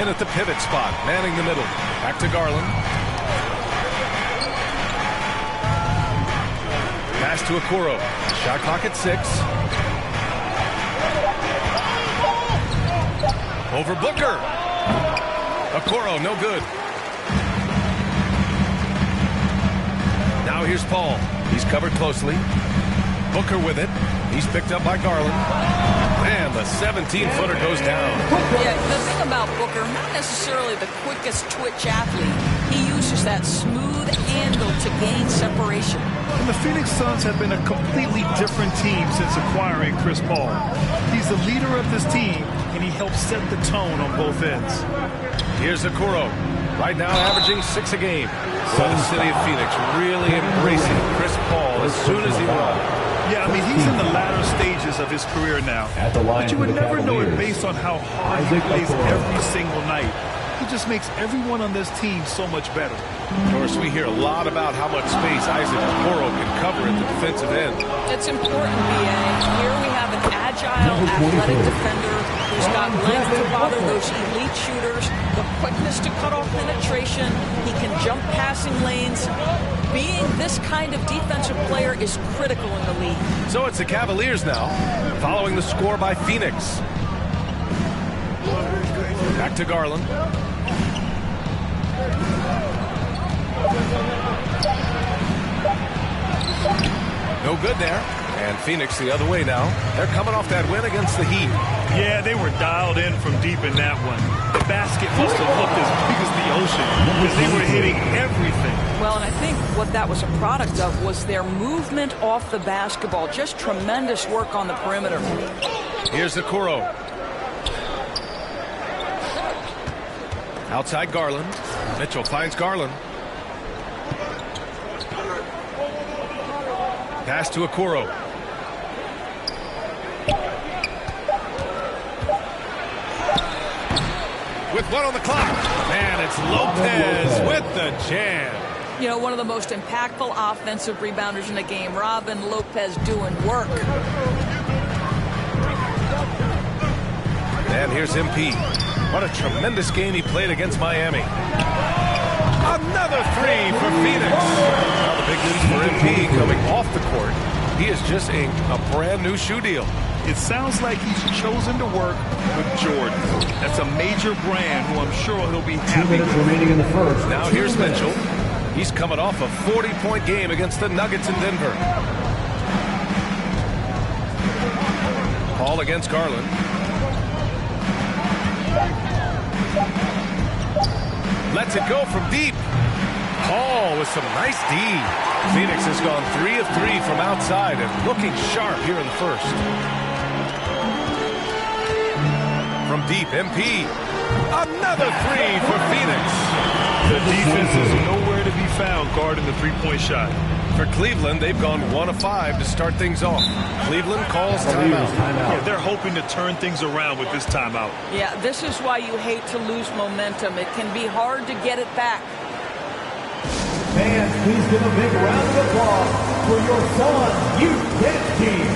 in at the pivot spot, manning the middle. Back to Garland. Pass to Okoro. Shot clock at 6. Over Booker. Okoro, no good. Now here's Paul. He's covered closely. Booker with it. He's picked up by Garland. And the 17-footer goes down. Yeah, the thing about Booker, not necessarily the quickest twitch athlete. He uses that smooth handle to gain separation. And the Phoenix Suns have been a completely different team since acquiring Chris Paul. He's the leader of this team, and he helps set the tone on both ends. Here's Okoro. Right now averaging 6 a game. So the city of Phoenix really embracing Chris Paul as soon as he arrived. Yeah, I mean, he's in the latter stages of his career now. But you would never know it based on how hard he plays every single night. He just makes everyone on this team so much better. Of course, we hear a lot about how much space Isaac Okoro can cover at the defensive end. It's important, B.A. Here we have an agile, athletic defender who's got length to bother those elite shooters, the quickness to cut off penetration. He can jump passing lanes. Being this kind of defensive player is critical in the league. So it's the Cavaliers now, following the score by Phoenix. Back to Garland. No good there. And Phoenix the other way now. They're coming off that win against the Heat. Yeah, they were dialed in from deep in that one. The basket must have looked as big as the ocean because they were hitting everything. Well, and I think what that was a product of was their movement off the basketball. Just tremendous work on the perimeter. Here's Okoro. Outside Garland. Mitchell finds Garland. Pass to Okoro. With 1 on the clock. And it's Lopez with the jam. You know, one of the most impactful offensive rebounders in the game, Robin Lopez doing work. And here's MP. What a tremendous game he played against Miami. Another 3 for Phoenix. Now the big news for MP coming off the court. He has just inked a brand new shoe deal. It sounds like he's chosen to work with Jordan. That's a major brand who I'm sure he'll be happy with. Remaining in the first. Now here's Mitchell. He's coming off a 40-point game against the Nuggets in Denver. Paul against Garland. Lets it go from deep. Paul with some nice D. Phoenix has gone 3 of 3 from outside and looking sharp here in the first. From deep, MP. Another 3 for Phoenix. The defense is nowhere to be found guarding the three-point shot. For Cleveland, they've gone 1 of 5 to start things off. Cleveland calls timeout. Yeah, they're hoping to turn things around with this timeout. Yeah, this is why you hate to lose momentum. It can be hard to get it back. Fans, please give a big round of applause for your Suns Youth Dance Team.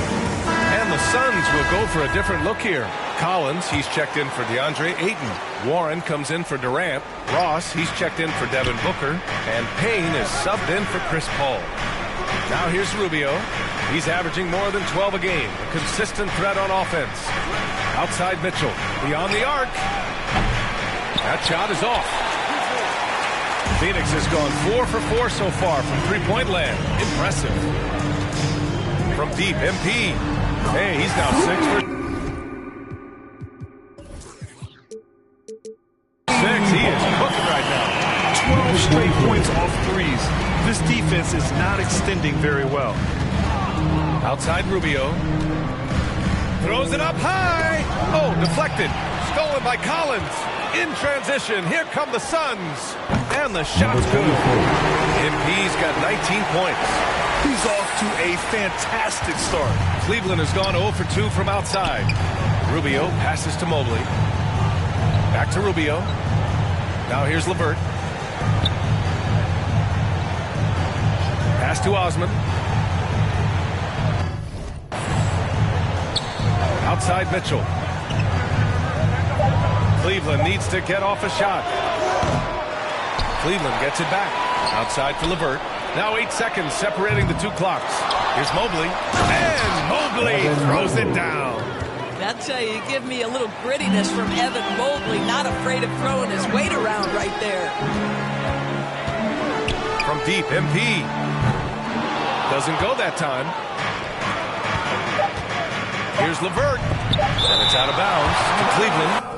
And the Suns will go for a different look here. Collins, he's checked in for DeAndre Ayton. Warren comes in for Durant. Ross, he's checked in for Devin Booker. And Payne is subbed in for Chris Paul. Now here's Rubio. He's averaging more than 12 a game. A consistent threat on offense. Outside Mitchell. Beyond the arc. That shot is off. Phoenix has gone 4 for 4 so far from three-point land. Impressive. From deep, MP. Hey, he's now 6 for 6. He is cooking right now. 12 straight points off threes. This defense is not extending very well. Outside Rubio. Throws it up high. Oh, deflected. Stolen by Collins. In transition, here come the Suns. And the shot's good. MP's got 19 points. He's off to a fantastic start. Cleveland has gone 0 for 2 from outside. Rubio passes to Mobley. Back to Rubio. Now here's LeVert. Pass to Osman. Outside Mitchell. Cleveland needs to get off a shot. Cleveland gets it back. Outside for LeVert. Now 8 seconds separating the two clocks. Here's Mobley. And Mobley throws it down. I tell you, give me a little grittiness from Evan Mobley. Not afraid of throwing his weight around right there. From deep, MP. Doesn't go that time. Here's LeVert. And it's out of bounds to Cleveland.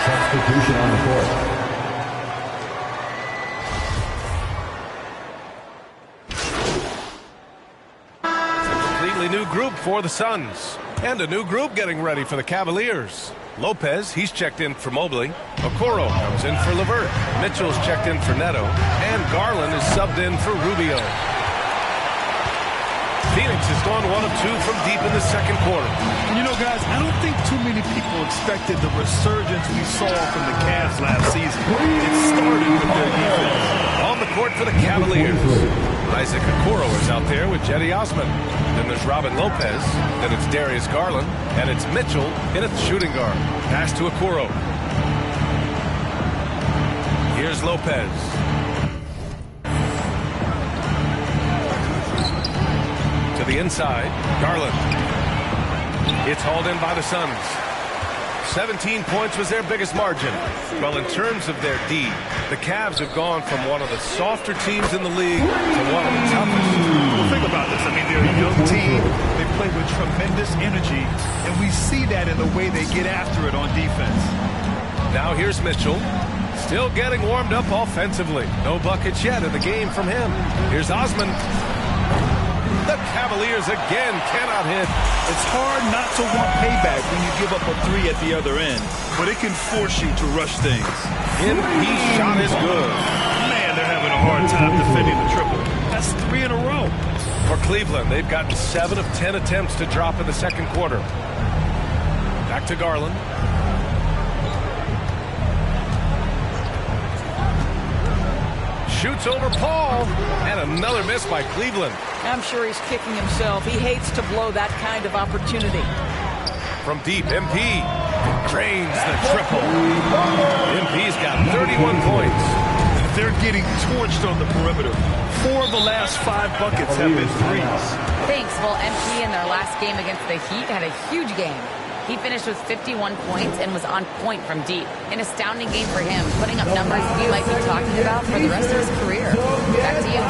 Substitution on the court. A completely new group for the Suns. And a new group getting ready for the Cavaliers. Lopez, he's checked in for Mobley. Okoro comes in for LeVert. Mitchell's checked in for Neto. And Garland is subbed in for Rubio. Phoenix has gone 1 of 2 from deep in the second quarter. You know, guys, I don't think too many people expected the resurgence we saw from the Cavs last season. It started with their defense. On the court for the Cavaliers. Isaac Okoro is out there with Cedi Osman. Then there's Robin Lopez. Then it's Darius Garland. And it's Mitchell in at the shooting guard. Pass to Okoro. Here's Lopez. To the inside. Garland. It's hauled in by the Suns. 17 points was their biggest margin. Well, in terms of their D, the Cavs have gone from one of the softer teams in the league to one of the toughest. Well, think about this. I mean, they're a young team. They play with tremendous energy, and we see that in the way they get after it on defense. Now here's Mitchell. Still getting warmed up offensively. No buckets yet in the game from him. Here's Osman. The Cavaliers again cannot hit. It's hard not to want payback when you give up a 3 at the other end, but it can force you to rush things. His shot is good. Man, they're having a hard time defending the triple. That's 3 in a row. For Cleveland, they've gotten 7 of 10 attempts to drop in the second quarter. Back to Garland. Shoots over Paul. And another miss by Cleveland. I'm sure he's kicking himself. He hates to blow that kind of opportunity. From deep, MP drains the triple. MP's got 31 points. They're getting torched on the perimeter. 4 of the last 5 buckets have been threes. Thanks. Well, MP in their last game against the Heat had a huge game. He finished with 51 points and was on point from deep. An astounding game for him, putting up numbers we might be talking about for the rest of his career. Back to you.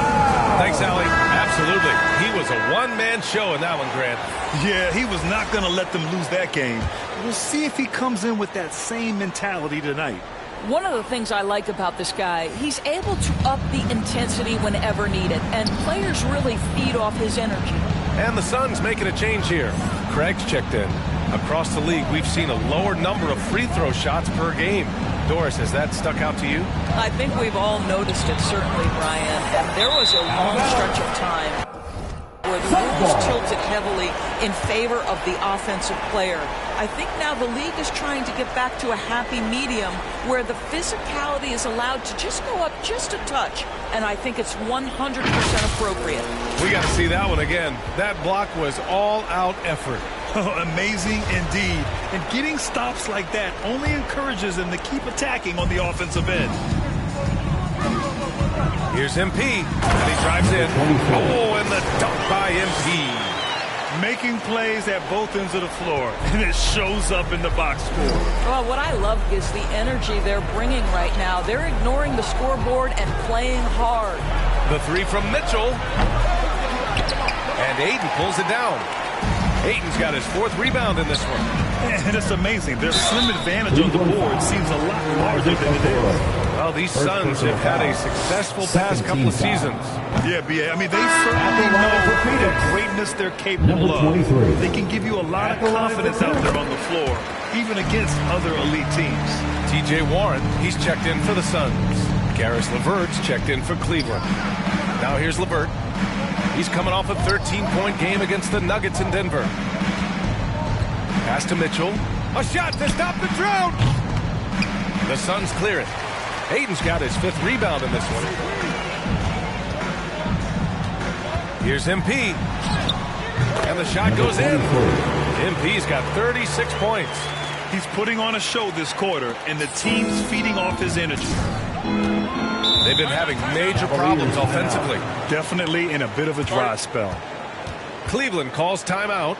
Thanks, Allie. Absolutely. He was a one-man show in that one, Grant. Yeah, he was not going to let them lose that game. We'll see if he comes in with that same mentality tonight. One of the things I like about this guy, he's able to up the intensity whenever needed, and players really feed off his energy. And the Suns making a change here. Craig's checked in. Across the league, we've seen a lower number of free throw shots per game. Doris, has that stuck out to you? I think we've all noticed it, certainly, Brian. And there was a long stretch of time where the rules tilted heavily in favor of the offensive player. I think now the league is trying to get back to a happy medium where the physicality is allowed to just go up just a touch. And I think it's 100% appropriate. We got to see that one again. That block was all-out effort. Amazing indeed. And getting stops like that only encourages them to keep attacking on the offensive end. Here's MP, and he drives in. Oh, and the dunk by MP. Making plays at both ends of the floor, and it shows up in the box score. Well, what I love is the energy they're bringing right now. They're ignoring the scoreboard and playing hard. The 3 from Mitchell. And Ayton pulls it down. Ayton's got his 4th rebound in this one. And it's amazing. Their slim advantage on the board seems a lot larger than it is. Well, these Suns have had a successful past couple of seasons. Yeah, B.A. I mean, they certainly know the greatness they're capable of. They can give you a lot of confidence out there on the floor, even against other elite teams. T.J. Warren, he's checked in for the Suns. Caris LeVert's checked in for Cleveland. Now here's LeVert. He's coming off a 13-point game against the Nuggets in Denver. Pass to Mitchell. A shot to stop the drought. The Suns clear it. Ayton's got his 5th rebound in this one. Here's MP. And the shot goes in. MP's got 36 points. He's putting on a show this quarter, and the team's feeding off his energy. They've been having major problems offensively. Definitely in a bit of a dry spell. Cleveland calls timeout.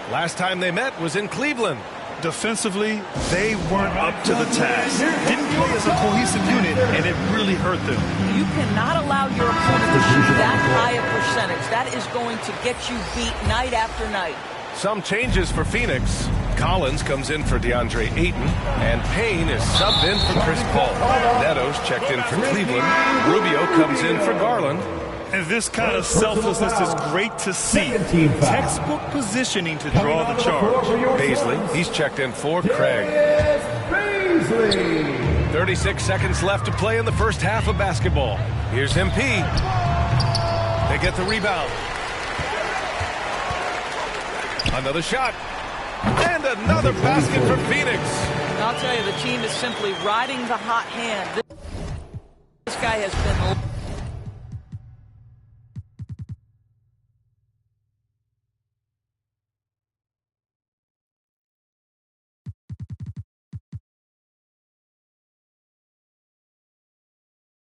Last time they met was in Cleveland. Defensively, they weren't up to the task. Didn't play as a cohesive unit, and it really hurt them. You cannot allow your opponent to shoot that high a percentage. That is going to get you beat night after night. Some changes for Phoenix. Collins comes in for DeAndre Ayton, and Payne is subbed in for Chris Paul. Neto's checked in for Cleveland. Rubio comes in for Garland. And this kind of selflessness is great to see. Textbook positioning to draw the charge. Paisley, he's checked in for Craig. 36 seconds left to play in the first half of basketball. Here's MP. They get the rebound. Another shot. And another basket for Phoenix. I'll tell you, the team is simply riding the hot hand. This guy has been...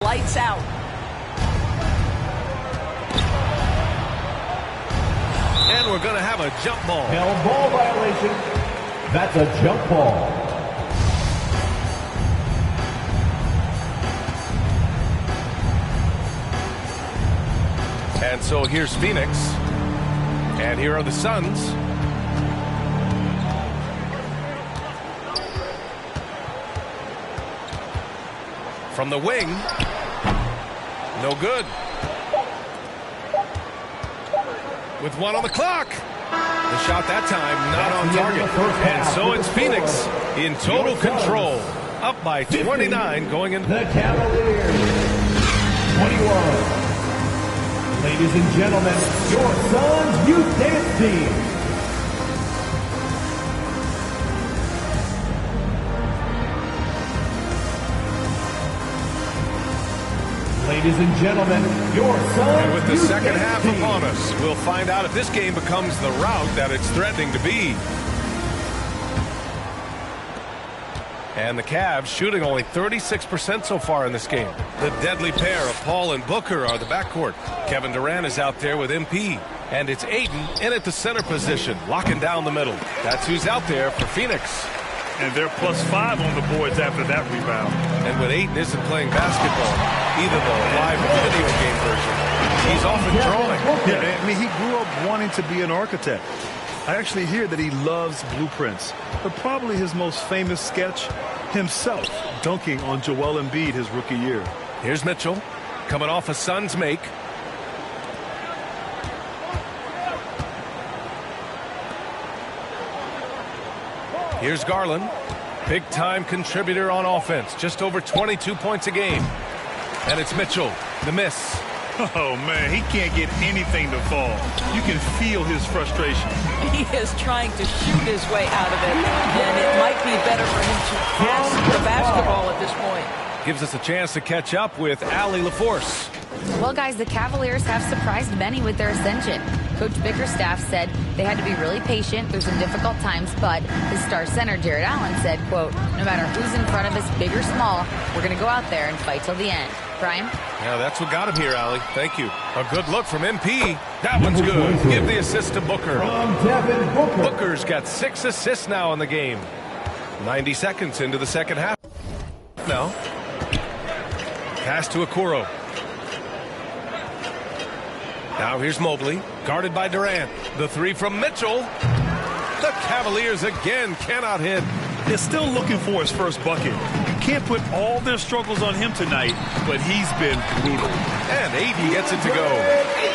lights out. And we're going to have a jump ball. Held ball violation. That's a jump ball. And so here's Phoenix. And here are the Suns. From the wing. No good. With 1 on the clock. The shot that time not on target. And so it's Phoenix in total control. Up by 29 going into the Cavaliers. 21. Ladies and gentlemen, your Suns Youth Dance Team. Ladies and gentlemen, your Suns. And with the second half upon us, we'll find out if this game becomes the rout that it's threatening to be. And the Cavs shooting only 36% so far in this game. The deadly pair of Paul and Booker are the backcourt. Kevin Durant is out there with MP. And it's Ayton in at the center position, locking down the middle. That's who's out there for Phoenix. And they're +5 on the boards after that rebound. And when Ayton isn't playing basketball, either the live or video game version, he's often drawing. Yeah, I mean, he grew up wanting to be an architect. I actually hear that he loves blueprints. But probably his most famous sketch, himself dunking on Joel Embiid his rookie year. Here's Mitchell, coming off a Suns make. Here's Garland, big-time contributor on offense, just over 22 points a game. And it's Mitchell, the miss. Oh, man, he can't get anything to fall. You can feel his frustration. He is trying to shoot his way out of it, and it might be better for him to pass the basketball at this point. Gives us a chance to catch up with Allie LaForce. Well, guys, the Cavaliers have surprised many with their ascension. Coach Bickerstaff said they had to be really patient through some difficult times, but his star center, Jared Allen, said, quote, no matter who's in front of us, big or small, we're going to go out there and fight till the end. Brian? Yeah, that's what got him here, Allie. Thank you. A good look from MP. That one's good. Give the assist to Booker. Booker's got 6 assists now in the game. 90 seconds into the second half. Now, pass to Okoro. Now here's Mobley, guarded by Durant. The 3 from Mitchell. The Cavaliers again cannot hit. They're still looking for his first bucket. You can't put all their struggles on him tonight, but he's been brutal. And Ayton gets it to go.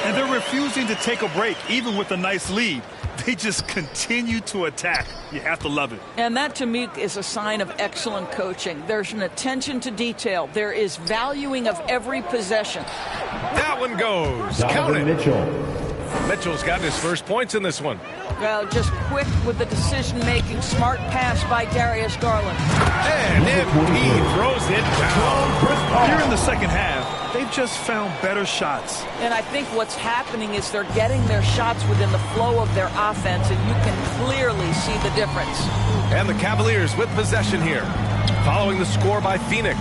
And they're refusing to take a break, even with a nice lead. They just continue to attack. You have to love it. And that, to me, is a sign of excellent coaching. There's an attention to detail. There is valuing of every possession. That one goes. Count it. Mitchell's got his first points in this one. Well, just quick with the decision-making. Smart pass by Darius Garland. And he throws it down. Here in the second half, they've just found better shots. And I think what's happening is they're getting their shots within the flow of their offense, and you can clearly see the difference. And the Cavaliers with possession here. Following the score by Phoenix.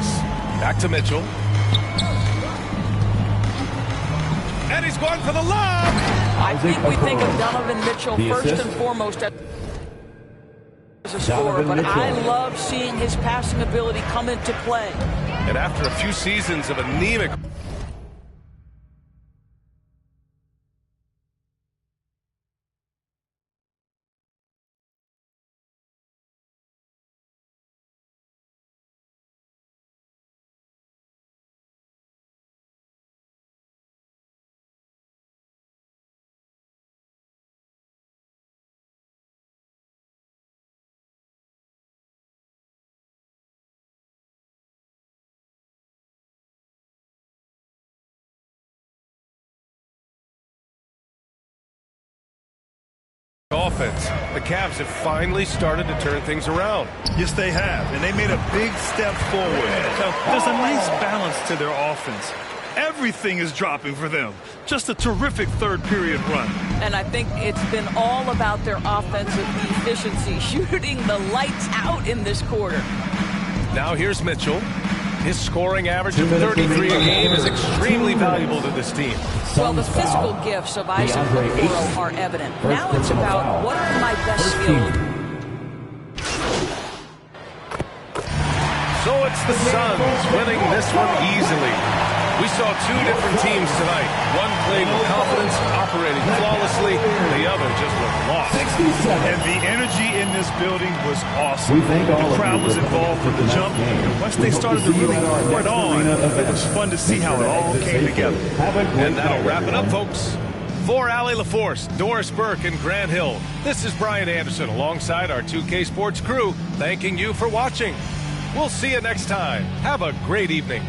Back to Mitchell. And he's going for the lob. I think we think of Donovan Mitchell first and foremost as a scorer, but I love seeing his passing ability come into play. And after a few seasons of anemic offense, the Cavs have finally started to turn things around. Yes, they have, and they made a big step forward. Now, there's a nice balance to their offense. Everything is dropping for them. Just a terrific third-period run. And I think it's been all about their offensive efficiency, shooting the lights out in this quarter. Now here's Mitchell. His scoring average of 33 a game is extremely valuable to this team. Well, the physical gifts of Isaac Okoro are evident. Now it's about what are my best skills. So it's the Suns winning this one easily. We saw two different teams tonight. One played with confidence, operating flawlessly. The other just looked lost. And the energy in this building was awesome. The crowd was involved from the jump. And once they started to really put it on, it was fun to see how it all came together. And that'll wrap it up, folks. For Allie LaForce, Doris Burke, and Grant Hill, this is Brian Anderson alongside our 2K Sports crew, thanking you for watching. We'll see you next time. Have a great evening.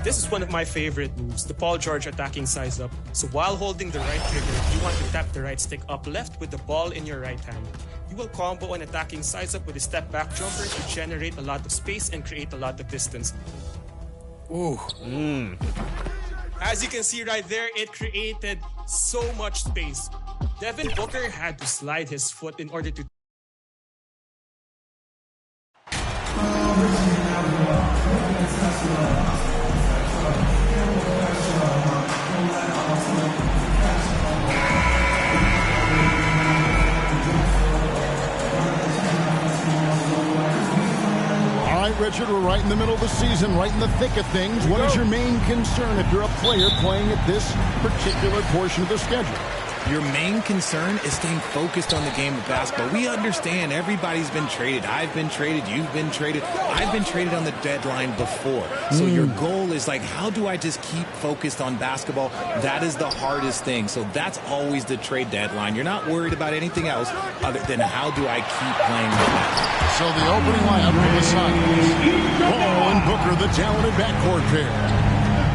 This is one of my favorite moves, the Paul George attacking size up. So while holding the right trigger, you want to tap the right stick up left with the ball in your right hand. You will combo an attacking size up with a step back jumper to generate a lot of space and create a lot of distance. Ooh. As you can see right there, it created so much space. Devin Booker had to slide his foot in order to Richard, we're right in the middle of the season, right in the thick of things. What is your main concern if you're a player playing at this particular portion of the schedule? Your main concern is staying focused on the game of basketball. We understand everybody's been traded. I've been traded. You've been traded. I've been traded on the deadline before. So your goal is like, how do I just keep focused on basketball? That is the hardest thing. So that's always the trade deadline. You're not worried about anything else other than how do I keep playing with that. So the opening lineup for the Suns. Paul and Booker, the talented backcourt pair.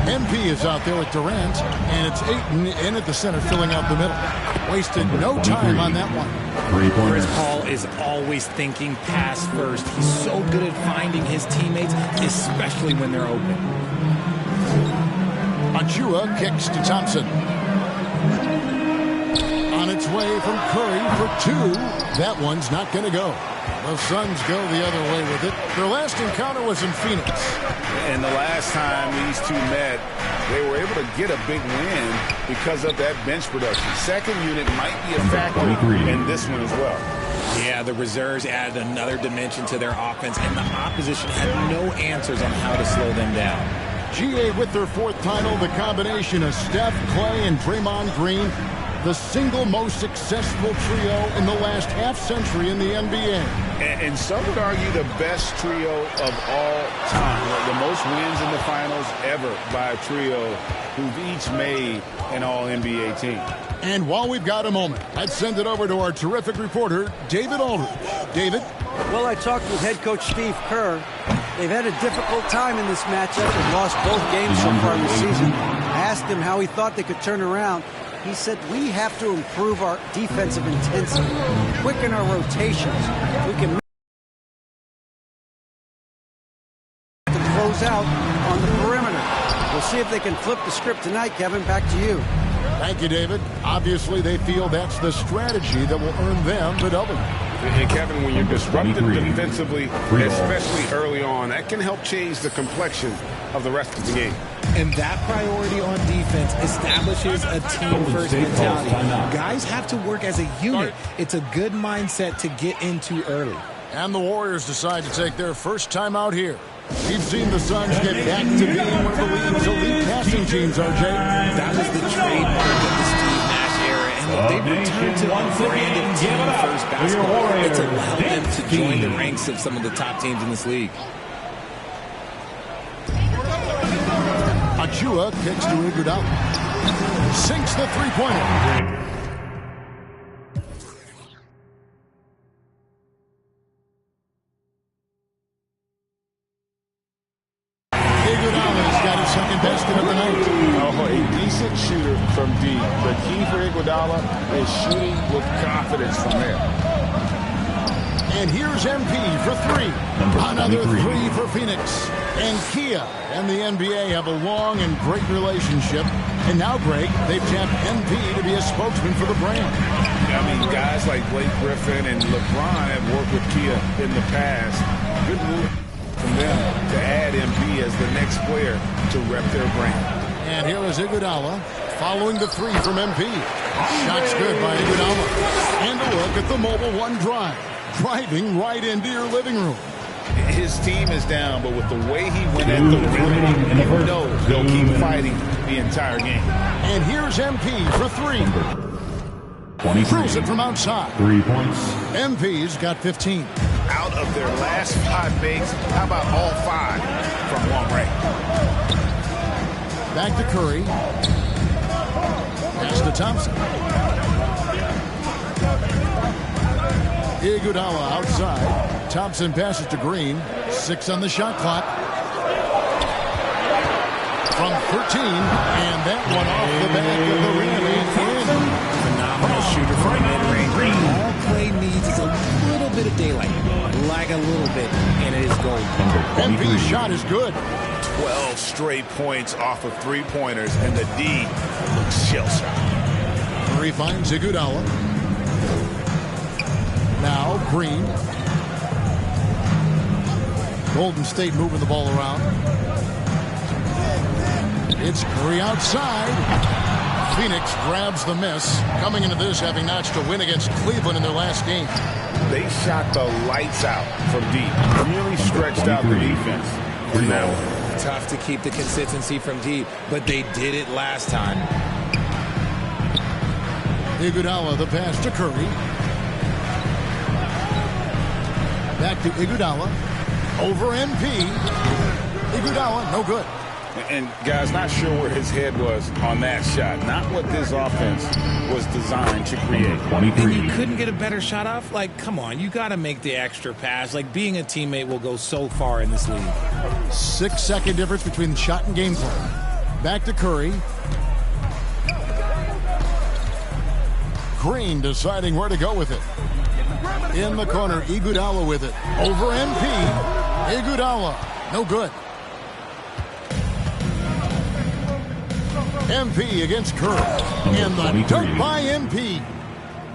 MP is out there with Durant, and it's Ayton in at the center, filling out the middle. Wasted no time on that one. Chris Paul is always thinking pass first. He's so good at finding his teammates, especially when they're open. Achua kicks to Thompson. On its way from Curry for two. That one's not going to go. The Suns go the other way with it. Their last encounter was in Phoenix. And the last time these two met, they were able to get a big win because of that bench production. Second unit might be a factor in this one as well. Yeah, the reserves added another dimension to their offense, and the opposition had no answers on how to slow them down. GA with their fourth title, the combination of Steph, Clay, and Draymond Green. the single most successful trio in the last half-century in the NBA. And some would argue the best trio of all time. The most wins in the finals ever by a trio who've each made an All-NBA team. And while we've got a moment, let's send it over to our terrific reporter, David Aldridge. David? Well, I talked with head coach Steve Kerr. They've had a difficult time in this matchup and lost both games so far this season. I asked him how he thought they could turn around. He said, we have to improve our defensive intensity, quicken our rotations. We can close out on the perimeter. We'll see if they can flip the script tonight. Kevin, back to you. Thank you, David. Obviously, they feel that's the strategy that will earn them the W. And Kevin, when you're disrupted defensively, especially early on, that can help change the complexion of the rest of the game. And that priority on defense establishes a team-first mentality. Guys have to work as a unit. It's a good mindset to get into early. And the Warriors decide to take their first time out here. We've seen the Suns get back to being one of the league's elite passing teams, RJ. That was the trademark of the Steve Nash era, and they've returned to a brand of team-first basketball. It's allowed them to join the ranks of some of the top teams in this league. Achua kicks to Iguodala. Sinks the three-pointer. Iguodala's got his second best of the night. Oh, a decent shooter from deep. The key for Iguodala is shooting with confidence from there. And here's MP for three. Another three for Phoenix. And Kia and the NBA have a long and great relationship. And now, Greg, they've tapped MP to be a spokesman for the brand. I mean, guys like Blake Griffin and LeBron have worked with Kia in the past. Good move from them to add MP as the next player to rep their brand. And here is Iguodala following the three from MP. Shot's good by Iguodala. And a look at the Mobile One drive. Driving right into your living room. His team is down, but with the way he went at the rim, you know he'll keep fighting the entire game. And here's MP for three. 23. Throws it from outside. 3 points. MP's got 15. Out of their last 5 makes, how about all 5 from long range? Back to Curry. Pass to Thompson. Iguodala outside. Thompson passes to Green. 6 on the shot clock. From 13, and that one off the back of the rim and in. Phenomenal shooter from mid-range. All Clay needs is a little bit of daylight. Like a little bit, and it is gold. MP's shot is good. 12 straight points off of 3-pointers, and the D looks shell-shocked. Curry finds Iguodala. Now Green. Golden State moving the ball around. It's Curry outside. Phoenix grabs the miss. Coming into this, having notched a win against Cleveland in their last game. They shot the lights out from deep. Really stretched out the defense. Tough to keep the consistency from deep, but they did it last time. Iguodala, the pass to Curry. Back to Iguodala. Over MP. Iguodala, no good. And, guys, not sure where his head was on that shot. Not what this offense was designed to create. And you couldn't get a better shot off? Like, come on, you got to make the extra pass. Like, being a teammate will go so far in this league. 6-second difference between shot and game play. Back to Curry. Green deciding where to go with it. In the corner, Iguodala with it. Over MP. Iguodala, no good. MP against Curry. And the dunk by MP.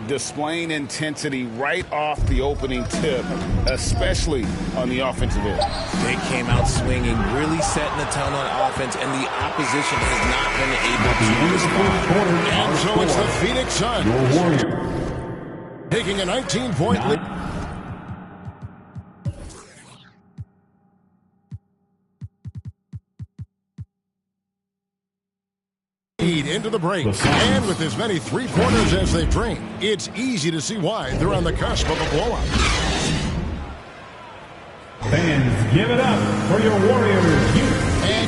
Displaying intensity right off the opening tip, especially on the offensive end. They came out swinging, really setting the tone on offense, and the opposition has not been able to respond. And so it's the Phoenix Suns taking a 19-point lead. into the break. And with as many three-pointers as they've drained, it's easy to see why they're on the cusp of a blowout. Fans, give it up for your Warriors. And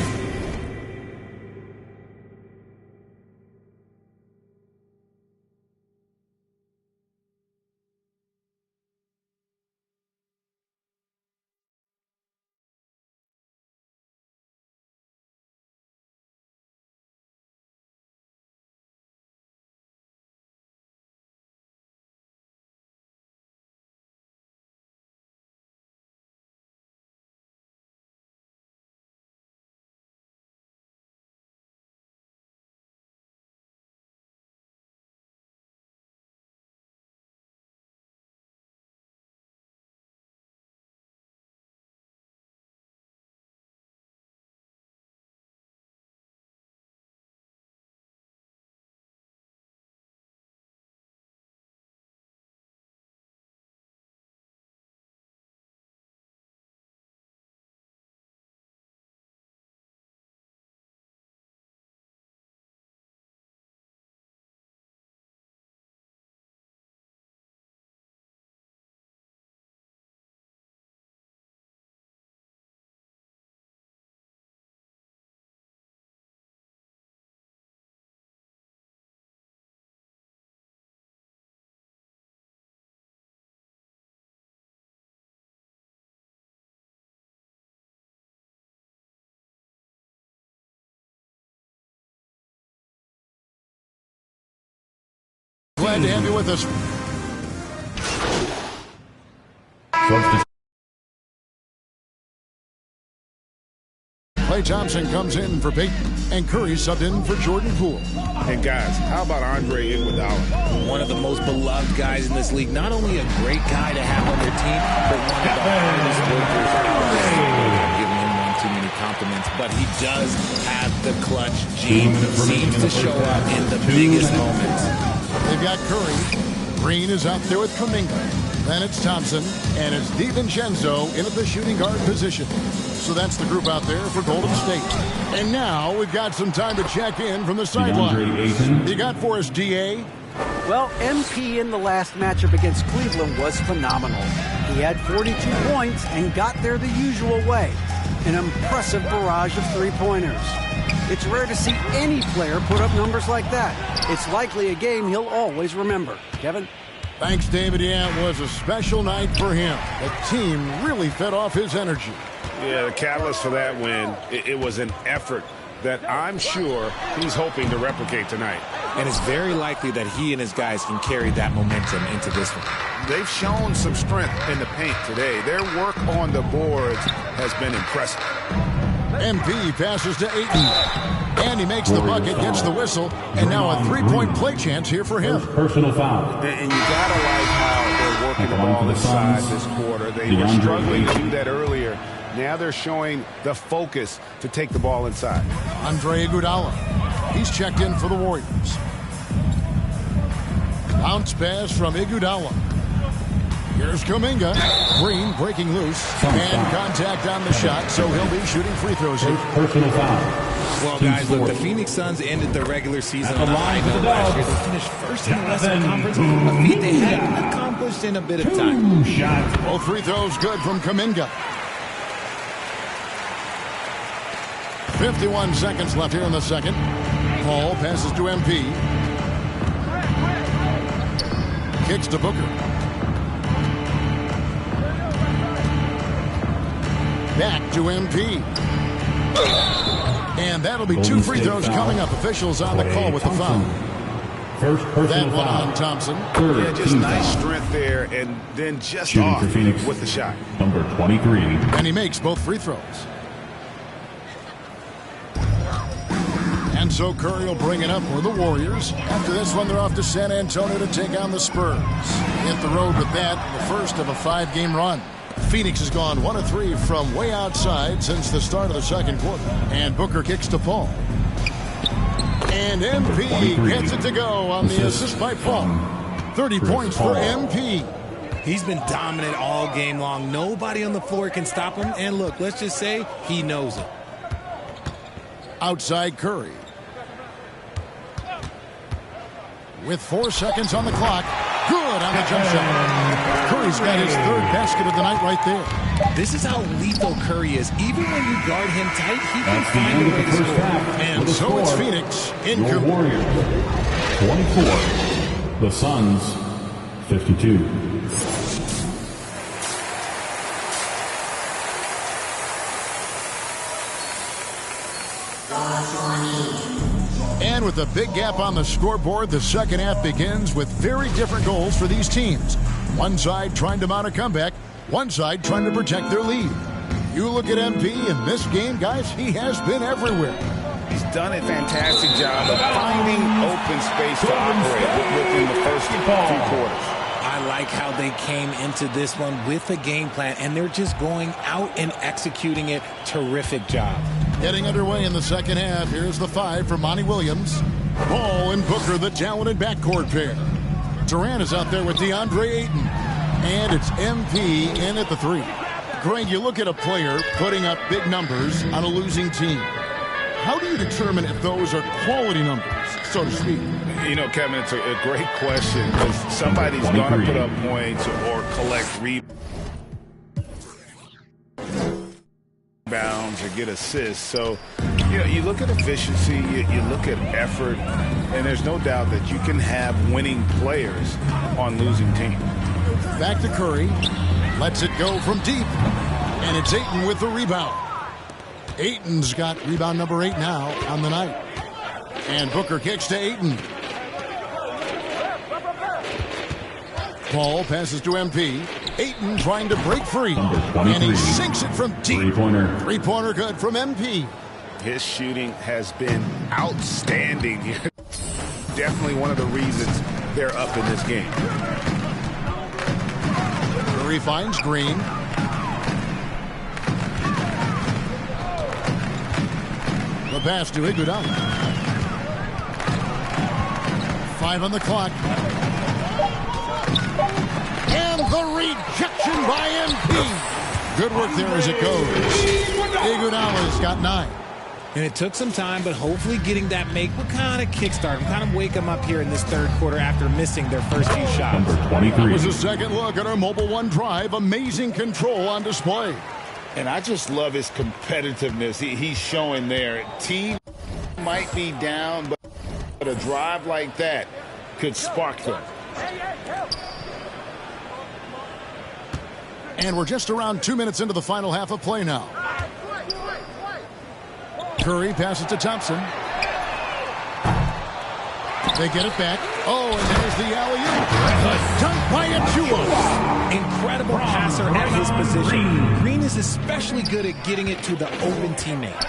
glad to have you with us. Klay Thompson comes in for Peyton, and Curry subbed in for Jordan Poole. And guys, how about Andre Iguodala? One of the most beloved guys in this league. Not only a great guy to have on their team, but one of the hardest workers out there. I'm giving him one too many compliments, but he does have the clutch gene. Seems to show up in the biggest moments. They've got Curry. Green is out there with Kuminga. Then it's Thompson, and it's DiVincenzo in at the shooting guard position. So that's the group out there for Golden State. And now we've got some time to check in from the sideline. You got for us, DA? Well, MP in the last matchup against Cleveland was phenomenal. He had 42 points and got there the usual way. An impressive barrage of three-pointers. It's rare to see any player put up numbers like that. It's likely a game he'll always remember. Kevin? Thanks, David. Yeah, it was a special night for him. The team really fed off his energy. Yeah, the catalyst for that win, it was an effort that I'm sure he's hoping to replicate tonight. And it's very likely that he and his guys can carry that momentum into this one. They've shown some strength in the paint today. Their work on the boards has been impressive. MP passes to Ayton. And he makes the bucket, gets the whistle, and now a three-point play chance here for him. Personal foul. And you got to like how they're working the ball inside this quarter. They were struggling to do that earlier. Now they're showing the focus to take the ball inside. Andre Iguodala. He's checked in for the Warriors. Bounce pass from Iguodala. Here's Kuminga. Green breaking loose. And contact on the shot, so he'll be shooting free throws here. Personal foul. Well, guys, look, the Phoenix Suns ended the regular season on a high note last year. They finished first in the Western Conference, a feat they hadn't accomplished in a bit of time. Both free throws good from Kuminga. 51 seconds left here in the second. Paul passes to MP. Kicks to Booker. Back to MP. And that'll be two free throws coming up. Officials on the call with the foul. First personal that one foul on Thompson. Yeah, just nice strength there, and then just shooting off for Phoenix with the shot. Number 23. And he makes both free throws. And so Curry will bring it up for the Warriors. After this one, they're off to San Antonio to take on the Spurs. Hit the road with that, the first of a 5-game run. Phoenix has gone 1 of 3 from way outside since the start of the second quarter. And Booker kicks to Paul. And MP gets it to go on the assist by Paul. 30 points for MP. He's been dominant all game long. Nobody on the floor can stop him. And look, let's just say he knows it. Outside Curry. with 4 seconds on the clock. Good on the jump shot. Curry's got his 3rd basket of the night right there. This is how lethal Curry is. Even when you guard him tight, he can find a way to score. And so it's Phoenix in the Warriors 24, the Suns 52. And with a big gap on the scoreboard, the second half begins with very different goals for these teams. One side trying to mount a comeback, one side trying to protect their lead. You look at MP in this game, guys, he has been everywhere. He's done a fantastic job of finding open space to operate within the first few quarters. I like how they came into this one with a game plan, and they're just going out and executing it. Terrific job. Getting underway in the second half. Here's the 5 for Monty Williams. Paul and Booker, the talented backcourt pair. Durant is out there with DeAndre Ayton. And it's MP in at the 3. Greg, you look at a player putting up big numbers on a losing team. How do you determine if those are quality numbers, so to speak? You know, Kevin, it's a great question because somebody's going to put up points or collect rebounds or get assists. So, you know, you look at efficiency, you look at effort, and there's no doubt that you can have winning players on losing teams. Back to Curry. Lets it go from deep. And it's Ayton with the rebound. Ayton's got rebound number 8 now on the night. And Booker kicks to Ayton. Paul passes to MP. Ayton trying to break free. And he sinks it from deep. Three-pointer. Three-pointer good from MP. His shooting has been outstanding. Definitely one of the reasons they're up in this game. Curry finds Green. The pass to Iguodala. 5 on the clock. And the rejection by MP. Good work there as it goes. Iguodala's got 9. And it took some time, but hopefully getting that make will kind of kickstart him, kind of wake them up here in this third quarter after missing their first few shots. Number 23. That was a second look at our Mobile One drive. Amazing control on display. And I just love his competitiveness. He's showing there. Team might be down, but a drive like that could spark them. And we're just around 2 minutes into the final half of play now. Curry passes to Thompson. They get it back. Oh, and there's the alley-oop. Dunk by Achua. Incredible passer at his position. Green is especially good at getting it to the open teammate.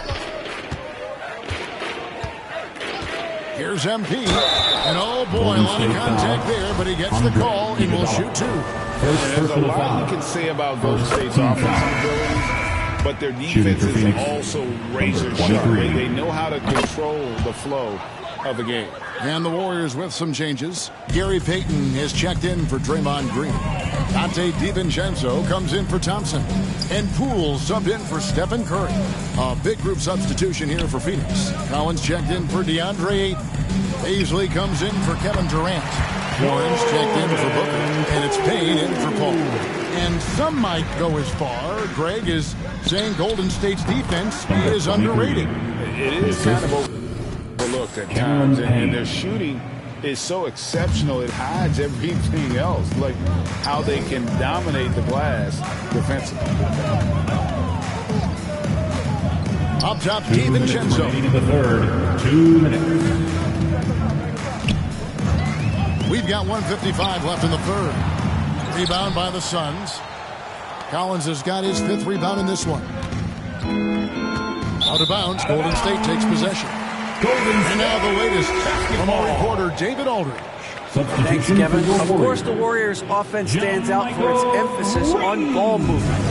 Here's MP. And oh boy, a lot of contact there, but he gets the call and will shoot 2. There's a lot you can say about Golden State's offensive abilities, but their defense is also razor sharp. They know how to control the flow of the game. And the Warriors with some changes. Gary Payton has checked in for Draymond Green. Dante DiVincenzo comes in for Thompson. And Poole subbed in for Stephen Curry. A big group substitution here for Phoenix. Collins checked in for DeAndre Ayton. Paisley comes in for Kevin Durant. Warren's checked in for Booker. And it's Payne in for Paul. And some might go as far, Greg, is saying Golden State's defense is underrated. It is kind of overlooked at times, and their shooting is so exceptional it hides everything else, like how they can dominate the glass defensively. Up top, DiVincenzo. In the third, 2 minutes. We've got 1:55 left in the third. Rebound by the Suns. Collins has got his 5th rebound in this one. Out of bounds, Golden State takes possession. And now the latest from our reporter, David Aldridge. Thanks, Kevin. Of course, the Warriors' offense stands out for its emphasis on ball movement.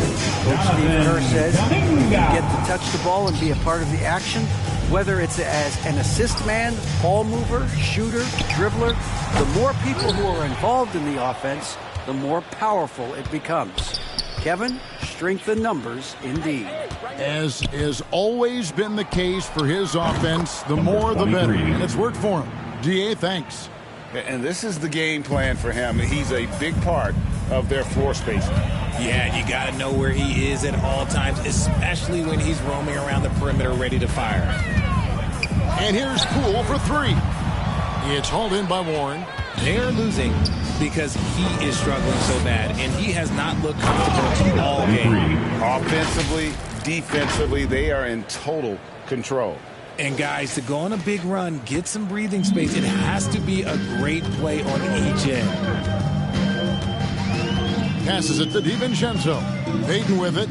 Coach Steve Kerr says you get to touch the ball and be a part of the action, whether it's as an assist man, ball mover, shooter, dribbler. The more people who are involved in the offense, the more powerful it becomes. Kevin, strength in numbers indeed. As has always been the case for his offense, the more the better. And it's worked for him. DA, thanks. And this is the game plan for him. He's a big part of their floor spacing. Yeah, you got to know where he is at all times, especially when he's roaming around the perimeter ready to fire. And here's Poole for three. It's hauled in by Warren. They're losing because he is struggling so bad, and he has not looked comfortable all game. Offensively, defensively, they are in total control. And guys, to go on a big run, get some breathing space, it has to be a great play on each end. Passes it to DiVincenzo. Payton with it.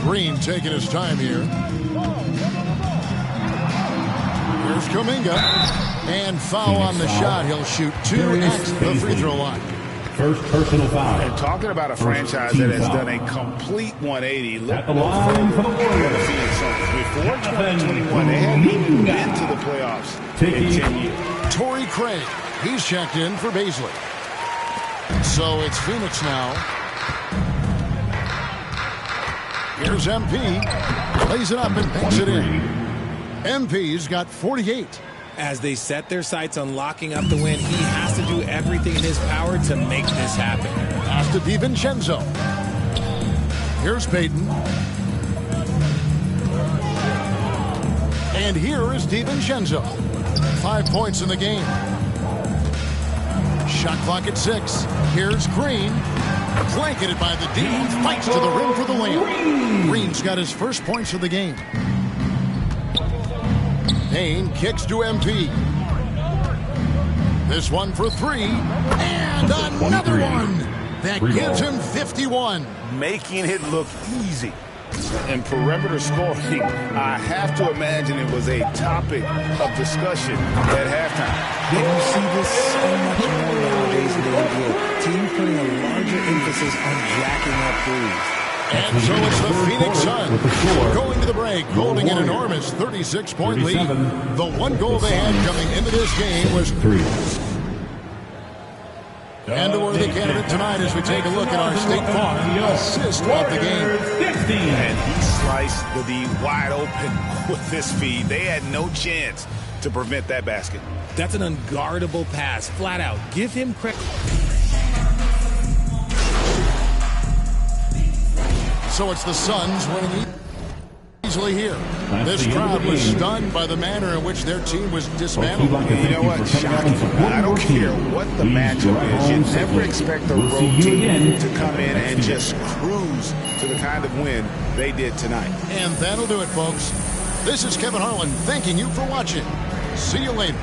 Green taking his time here. Here's Kuminga. And foul on the shot. He'll shoot two at the free throw line. First personal foul. And talking about a franchise that has done a complete 180. Look for the Phoenix Suns. Before 2021, they hadn't even been to the playoffs in 10 years. Torrey Craig. He's checked in for Baisley. So it's Phoenix now. Here's MP. Plays it up and banks it in. MP's got 48. As they set their sights on locking up the win, he has to do everything in his power to make this happen. Pass to DiVincenzo. Here's Payton. And here is DiVincenzo. 5 points in the game. Shot clock at 6. Here's Green. Blanketed by the D. Fights to the rim for the layup. Green's got his first points of the game. Payne kicks to MP. This one for three. And another one. That gives him 51. Making it look easy. And perimeter scoring, I have to imagine it was a topic of discussion at halftime. You see this so much more nowadays in the NBA. Teams putting a larger emphasis on jacking up threes. And so it's the Phoenix Suns going to the break, holding an enormous 36-point lead. The one goal they had coming into this game was 3. And the worthy candidate tonight as we take a look at our State Farm assist of the game. And he sliced the D wide open with this feed. They had no chance to prevent that basket. That's an unguardable pass, flat out. Give him credit. So it's the Suns winning easily here. This crowd was stunned by the manner in which their team was dismantled. You know what? Shocking. I don't care what the matchup is. You never expect a road team to come in and just cruise to the kind of win they did tonight. And that'll do it, folks. This is Kevin Harlan thanking you for watching. See you later.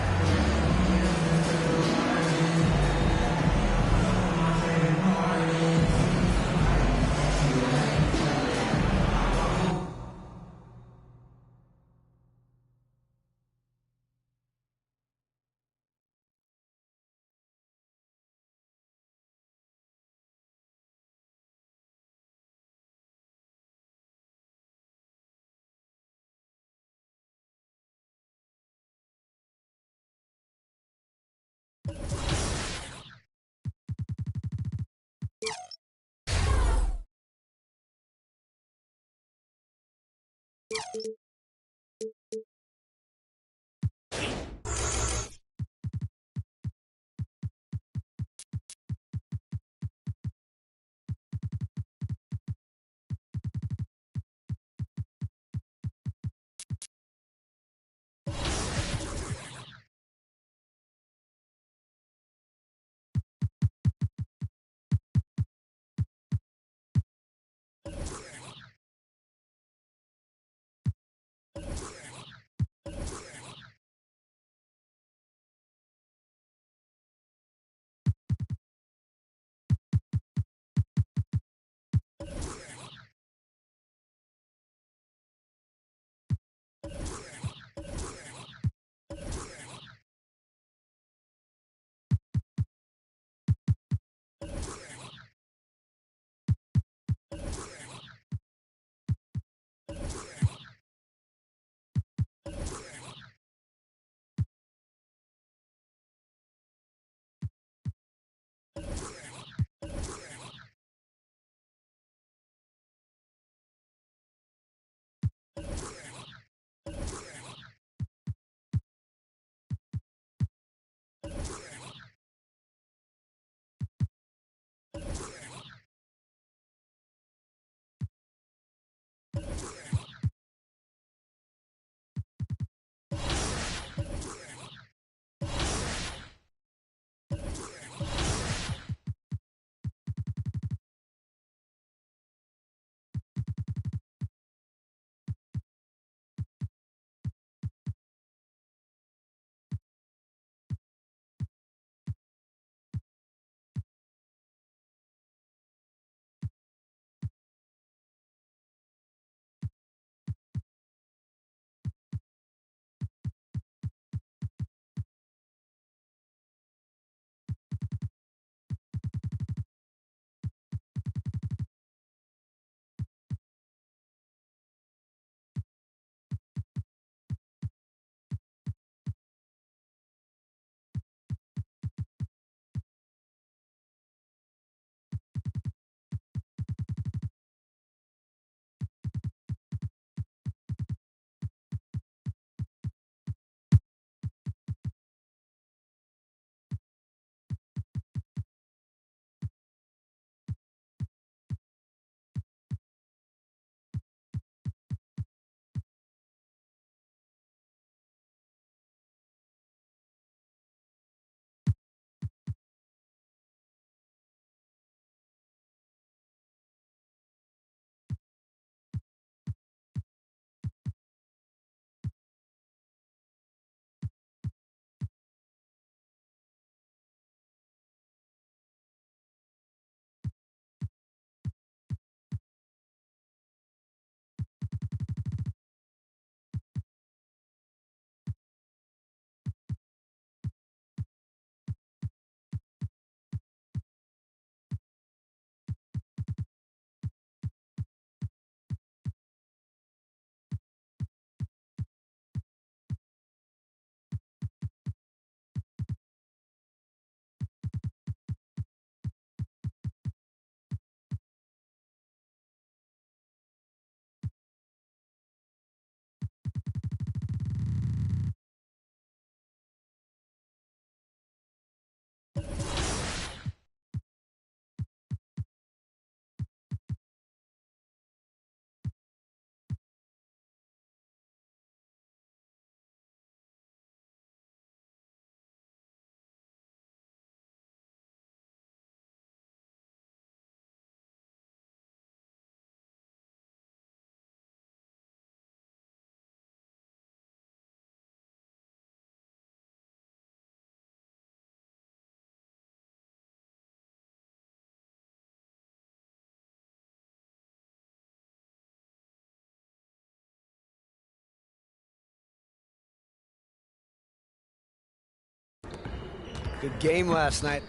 Good game last night.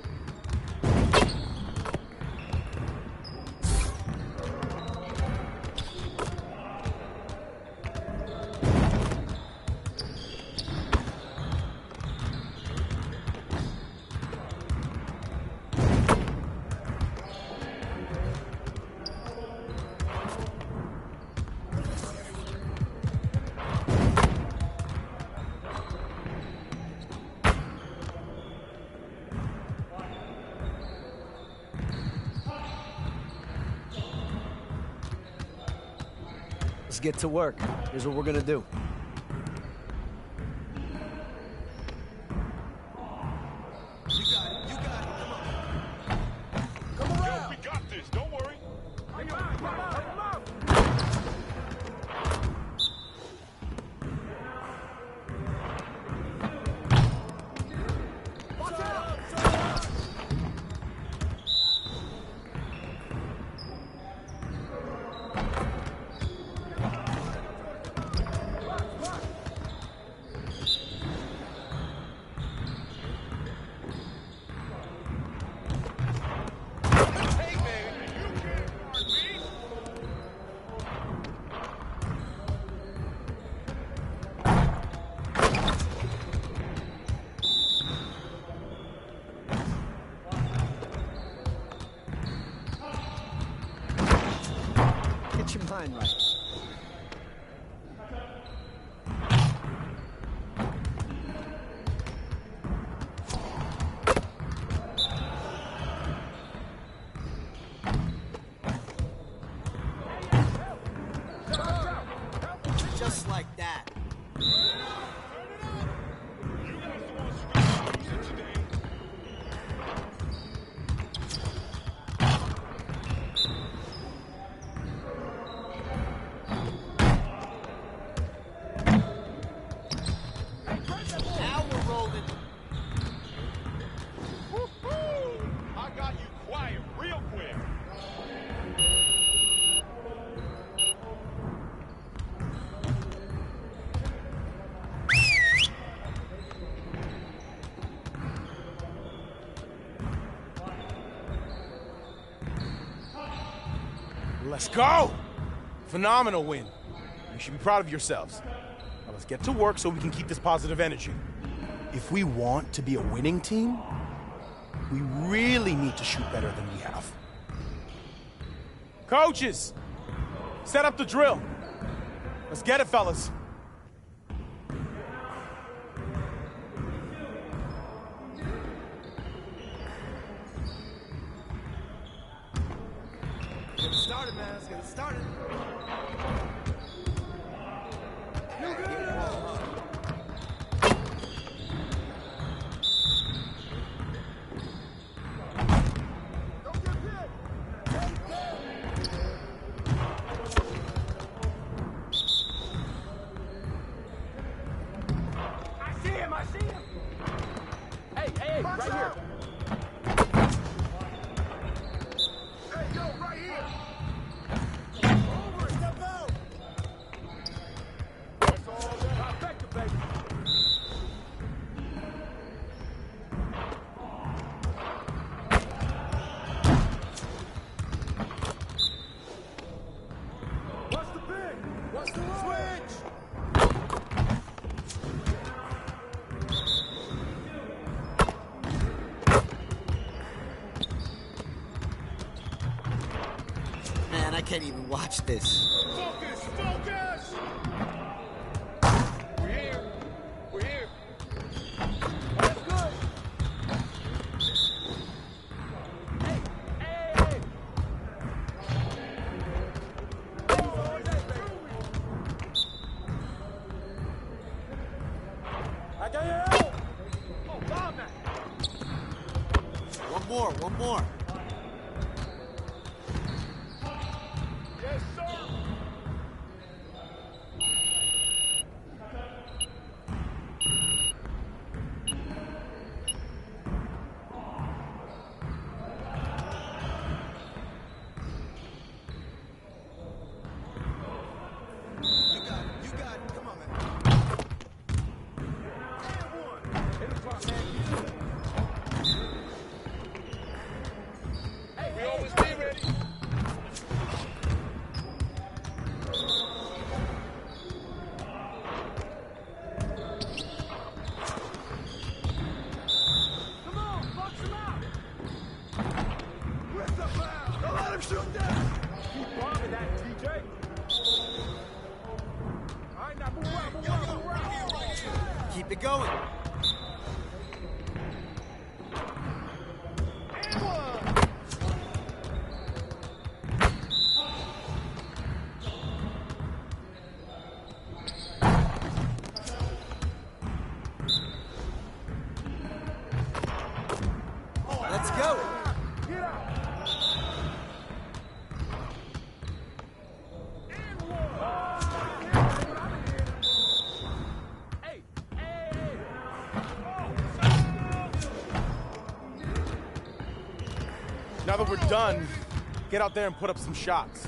Let's get to work. Here's what we're gonna do. Get your mind right. Just like that. Let's go! Phenomenal win. You should be proud of yourselves. Now let's get to work so we can keep this positive energy. If we want to be a winning team, we really need to shoot better than we have. Coaches, set up the drill. Let's get it, fellas. Get it started, man. Let's get it started. I see him. Hey, right here. Hey, yo, right here. Over, step out. That's all that. Trifecta, baby. What's the big? What's the switch? Man, I can't even watch this. Focus, focus! We're here. We're here. That's good. Hey, hey, hey. I got you. Oh, bomb that. One more. Yes, sir. You got it. Come on, man. And one. In the front, man. Keep it going. Let's go. Now that we're done, get out there and put up some shots.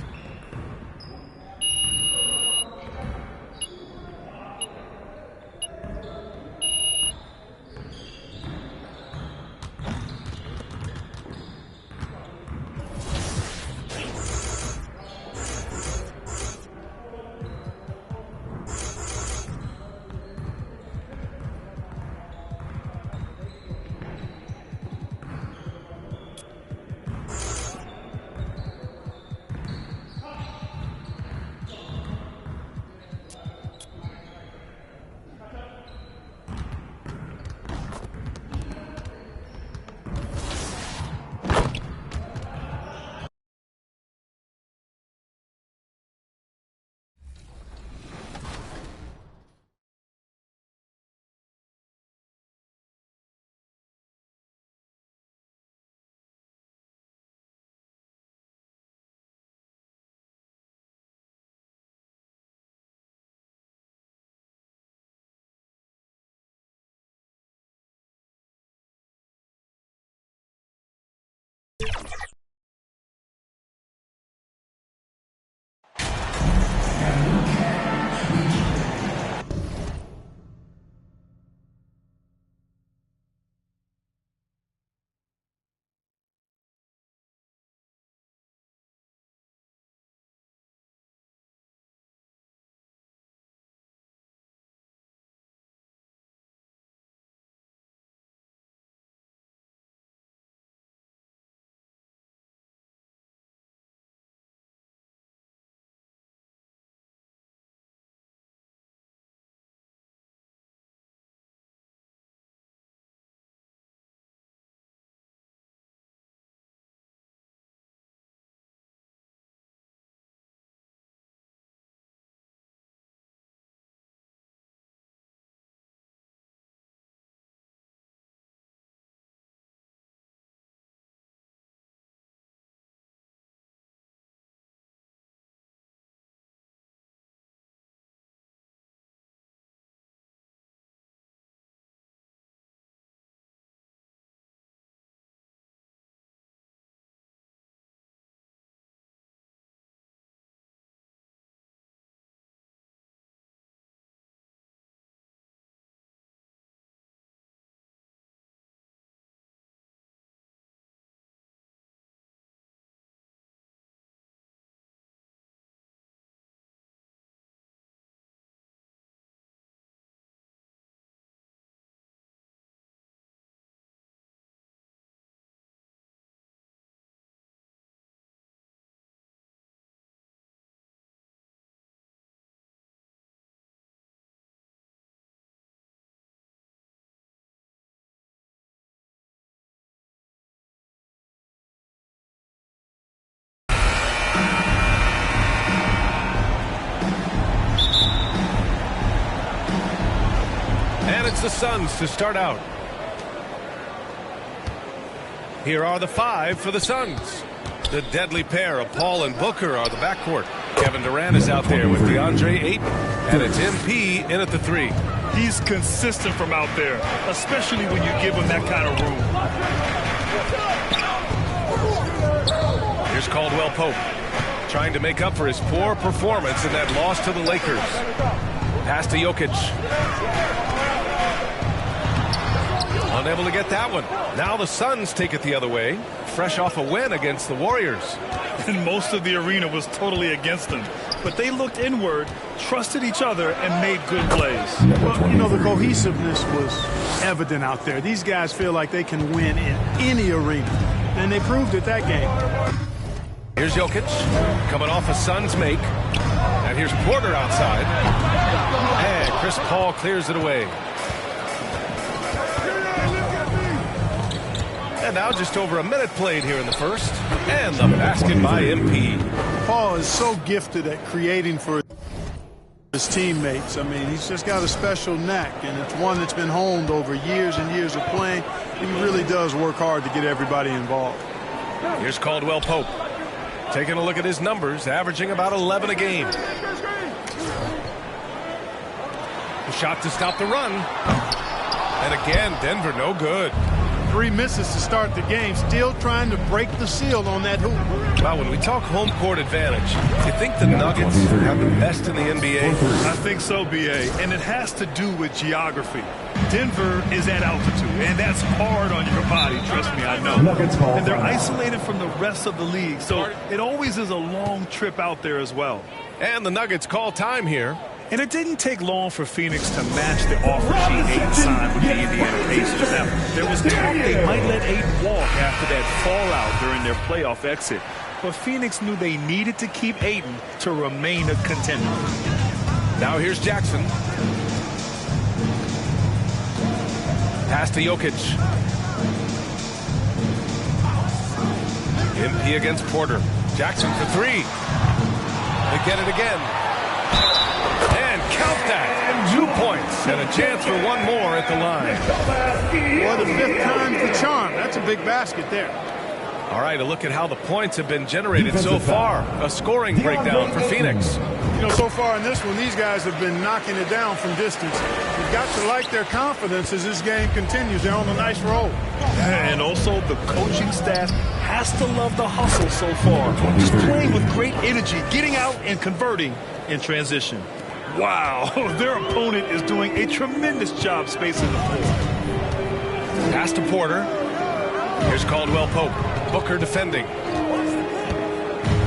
It's the Suns to start out. Here are the five for the Suns. The deadly pair of Paul and Booker are the backcourt. Kevin Durant is out there with DeAndre Ayton. And it's MP in at the three. He's consistent from out there, especially when you give him that kind of room. Here's Caldwell Pope, trying to make up for his poor performance in that loss to the Lakers. Pass to Jokic. Unable to get that one. Now the Suns take it the other way, fresh off a win against the Warriors. And most of the arena was totally against them. But they looked inward, trusted each other, and made good plays. Well, you know, the cohesiveness was evident out there. These guys feel like they can win in any arena. And they proved it that game. Here's Jokic, coming off a Suns make. And here's Porter outside. And Chris Paul clears it away. And now just over a minute played here in the first. And the basket by MP. Paul is so gifted at creating for his teammates. I mean, he's just got a special knack, and it's one that's been honed over years and years of playing. He really does work hard to get everybody involved. Here's Caldwell Pope. Taking a look at his numbers, averaging about 11 a game. The shot to stop the run. And again, Denver no good. 3 misses to start the game, still trying to break the seal on that hoop. Well, when we talk home court advantage, do you think the Nuggets have the best in the NBA? I think so, B.A., and it has to do with geography. Denver is at altitude, and that's hard on your body, trust me, I know. And they're isolated from the rest of the league, so it always is a long trip out there as well. And the Nuggets call time here. And it didn't take long for Phoenix to match the offer G8 signed with the Indiana Pacers. Now, there was talk they might let Ayton walk after that fallout during their playoff exit. But Phoenix knew they needed to keep Ayton to remain a contender. Now here's Jackson. Pass to Jokic. MP against Porter. Jackson for 3. They get it again. And count that. 2 points and a chance for one more at the line. Well, the 5th time's the charm. That's a big basket there. All right, a look at how the points have been generated so far. A scoring breakdown for Phoenix. You know, so far in this one, these guys have been knocking it down from distance. You've got to like their confidence as this game continues. They're on a nice roll. And also, the coaching staff has to love the hustle so far. Just playing with great energy, getting out and converting in transition. Wow, their opponent is doing a tremendous job spacing the floor. Pass to Porter. Here's Caldwell Pope. Booker defending.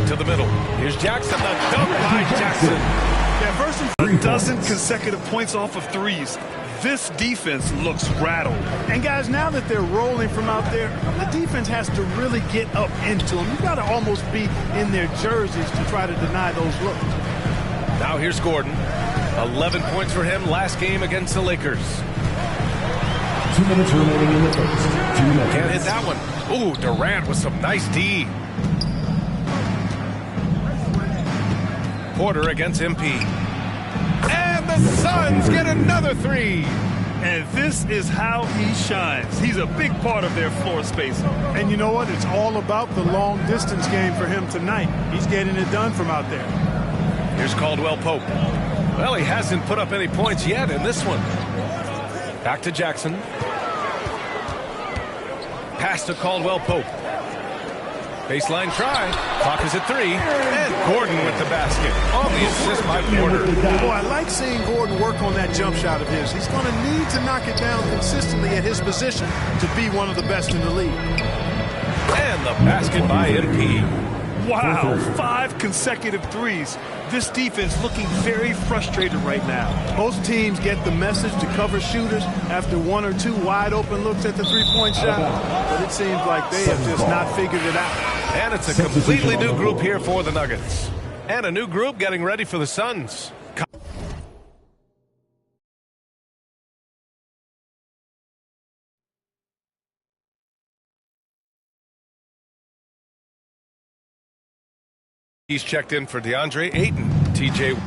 To the middle. Here's Jackson. The dunk by Jackson. Yeah, first and a dozen consecutive points off of threes. This defense looks rattled. And guys, now that they're rolling from out there, the defense has to really get up into them. You've got to almost be in their jerseys to try to deny those looks. Now here's Gordon. 11 points for him last game against the Lakers. 2 minutes remaining in the first. 2 minutes. Can't hit that one. Ooh, Durant with some nice D. Porter against MP. And the Suns get another 3. And this is how he shines. He's a big part of their floor spacing. And you know what? It's all about the long distance game for him tonight. He's getting it done from out there. Here's Caldwell Pope. Well, he hasn't put up any points yet in this one. Back to Jackson. Pass to Caldwell Pope. Baseline try. Clock is at 3. And Gordon with the basket on the assist by Porter. Boy, I like seeing Gordon work on that jump shot of his. He's going to need to knock it down consistently at his position to be one of the best in the league. And the basket by MP. Wow, 5 consecutive threes. This defense looking very frustrated right now. Most teams get the message to cover shooters after 1 or 2 wide open looks at the three-point shot, but it seems like they have just not figured it out. And it's a completely new group here for the Nuggets. And a new group getting ready for the Suns. He's checked in for DeAndre Ayton. TJ